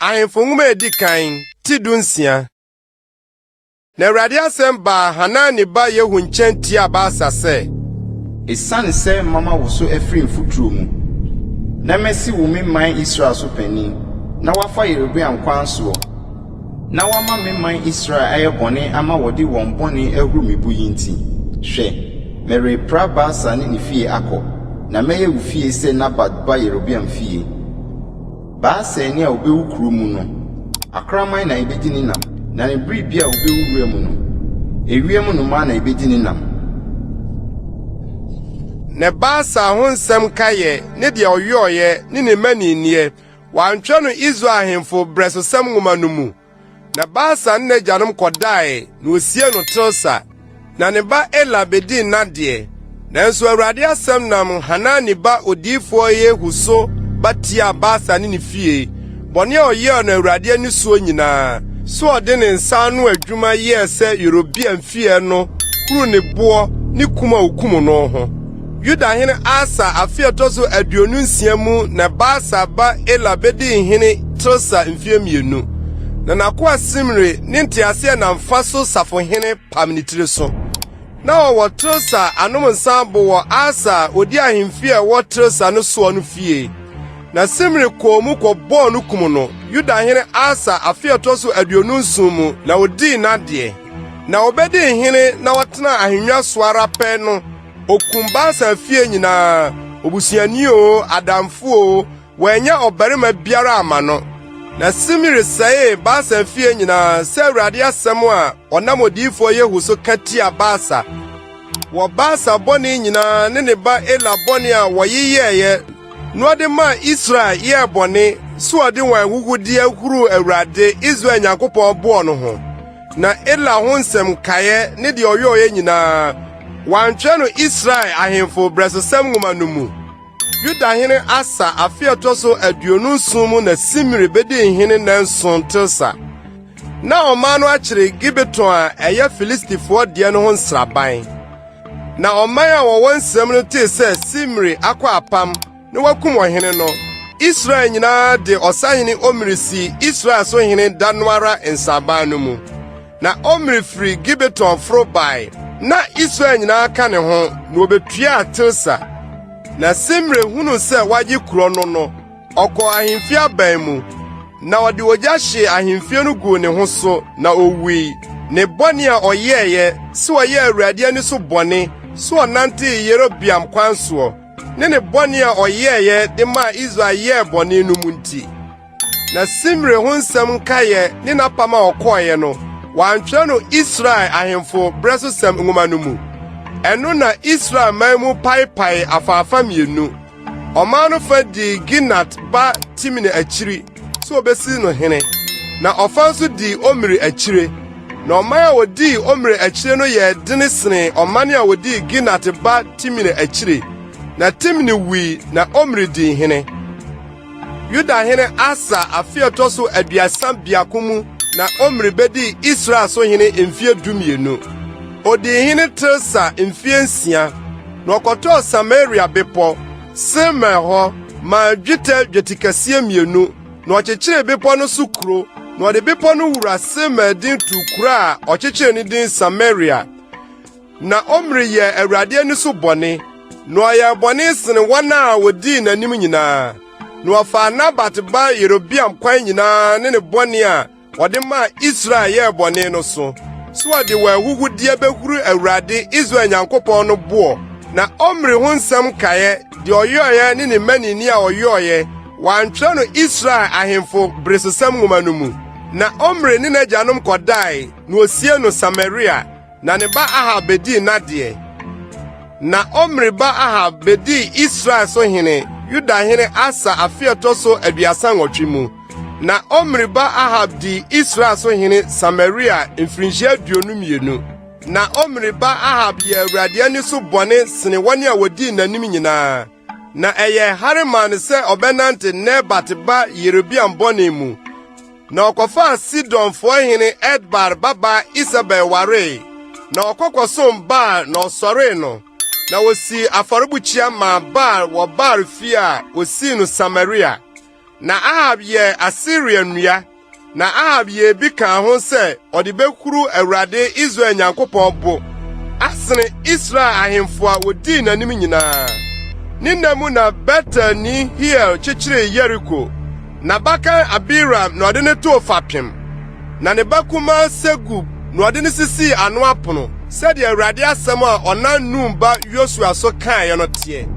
ahemfo nwoma edi kan ti dunsia. Na Awurade asɛm ba Hanani ba Yehu nkyɛn tia Baasa sɛ, Esane sɛ mama wo so afiri mfuturo mu, na mesi wo man Israel so pani, na wafa Jeroboam kwan so, na wama man Israel ayɛ bɔne ama wɔde wɔn bɔne ahuru me bu yi nti. Hwɛ, merepra Baasa ne ne fie akɔ, na mɛyɛ wo fie sɛ Nabat ba Jeroboam fie. Baasa ni a obewu kuro mu no, akraman na ebedi ne nam, na ne biribi a obewu wura mu no, ewiem no ma na ebedi ne nam. Ne Baasa ho nsɛm kaye ne de ɔyɔɔyɛ ne ne maninie wantwɛ no Israel ahemfo brɛsosɛm nwoma no mu. Na Baasa ne n'agyanom kɔdae na osie no Tirsa, na ne ba Elah bedi nnadeɛ. Nanso Awurade asɛm nam Hanani ba odiyifoɔ Yehu so batia Baasa ne ne fie, bɔne a ɔyɛɛ no Awurade ani suo nyinaa, so ɔde ne nsa ano adwuma yɛɛ sɛ Jeroboam fie no kuru ne boɔ ne kum a okum no ho. Yuda hene Asa afe ɛtɔ so 26 mu na Baasa ba Elah bedi hene Tirsa mfie mienu. Na nakoa Zimri ne ntease na mfa so safo hene pam ne tiri so. Na ɔwɔ Tirsa anom nsa bo wɔ Asa odi ahemfie a wɔ Tirsa no so no fie. Na Zimri kɔɔ mu kɔbɔɔ no kum no. Yuda hene Asa afe ɛtɔ so 29 mu na odi n'adeɛ. Na obedi hene na wɔtena ahennwa so ara pɛ no. Okum Baasa fie nyinaa, obusuani o, adamfo o, wɔanya ɔbarima biara ama no. Na Zimri sɛe Baasa fie nyinaa sɛ Awurade asɛm a ɔnam odiyifoɔ Yehu so ka tia Baasa. Wɔ Baasa bɔne nyinaa ne ne ba Elah bɔne a wɔyeyɛeɛ, na ɔde maa Israel yɛɛ bɔne, so ɔde wɔn ahuhudeɛ huru Awurade Israel Nyankopɔn boɔ no ho. Na Elah ho nsɛm kaeɛ ne de ɔyɔɔyɛ nyinaa wantwɛ no Israel ahemfo brɛsosɛm nwoma no mu. Yuda hene Asa afe ɛtɔ so 29 mu na Zimri bedi hene nanson Tirsa. Na ɔman no akyere Gibeton a ɛyɛ Filistifoɔ deɛ no ho nsraban. Na ɔman a wɔwɔ nsɛm no tee sɛ Zimri akɔ apam na wakum ɔhene no, Israel nyinaa de ɔsahene Omri si Israel so hene da no ara nsaban no mu. Na Omri firi Gibeton foro bae, na Israel nyinaa ka ne ho na obetua Tirsa. Na Zimri hunu sɛ wagye kuro no ɔkɔ ahemfie aban mu, na ɔde ogya hye ahemfie no gu ne ho so na owui. Ne bɔne a ɔyɛɛyɛ sɛ ɔyɛ Awurade ani so bɔne, so ɔnante Jeroboam kwan soɔ, ne ne bɔne a ɔyɛɛyɛ de maa Israel yɛɛ bɔne no mu nti. Na Zimri ho nsɛm kaeɛ ne n'apam a ɔkɔɔeɛ no, wantwerɛ no Israel ahemfo brɛsosɛm nwoma no mu. Ɛno na Israel man mu paepae afaafa mienu. Ɔman no fa di Ginat ba Timni akyiri, so obesi no hene. Na ɔfa nso di Omri akyire. Na ɔman a wodi Omri akyire no yɛ dene sene ɔman a wodi Ginat ba Timni akyire. Na Timni wui na Omri di hene. Yuda hene Asa afe ɛtɔ so 32 mu na Omri bedi Israel so hene mfie 12. Odi hene Tirsa mfie 6, na ɔkɔtɔɔ Samaria bepɔ, Sema hɔ, ma dwetɛ dwetikɛseɛ 2, na ɔkyekyere bepɔ no so kuro, na ɔde bepɔ no wura Sema din tu kuro a ɔkyekyere ne din Samaria. Na Omri yɛ Awurade ani so bɔne, na ɔyɛ bɔne sene wɔn a wodii n'anim nyinaa. Na ɔfaa Nabat ba Jeroboam kwan nyinaa ne ne bɔne a ɔde maa Israel yɛɛ bɔne no so. So ɔde wɔn ahuhudeɛ behuru Awurade Israel Nyankopɔn no boɔ. Na Omri ho nsɛm kaeɛ de ɔyɔɔyɛ ne ne manini a ɔyɔɔyɛ wantwerɛ no Israel ahemfo brɛsosɛm nwoma no mu. Na Omri ne n'agyanom kɔdae na osie no Samaria, na ne ba Ahab bedi n'adeɛ. Na Omri ba Ahab bedi Israel so hene Yuda hene Asa afe ɛtɔ so 38 mu. Na Omri ba Ahab di Israel so hene Samaria mfirinhyia 22. Na Omri ba Ahab yɛ Awurade ani so bɔne sene wɔne a wodi n'anim nyinaa. Na ɛyɛ hareman sɛ ɔbɛnante Nebat ba Jeroboam bɔne mu. Na ɔkɔfaa Sidonfoɔ hene Edbar baba Isabel waree. Na ɔkɔkɔsom Baal na ɔsɔree no. Na wosi afɔrebukyia ma Baal wɔ Baal fie a osii no Samaria. Na Ahab ye Assyrian nua. Na Ahab ye bi kan ho se ode bekuru Awurade Israel Nyankopɔn bo. Asene Israel ahemfo a wodi nanim nyinaa. Ninamu na Betani Hiel chichire Jericho. Na bakan Abiram na ode ne to fapem. Na ne bakuma Segub na ode ne sisi ano apono. Said Awurade asɛm a ɔnan numba Yosua so kan ye no tie.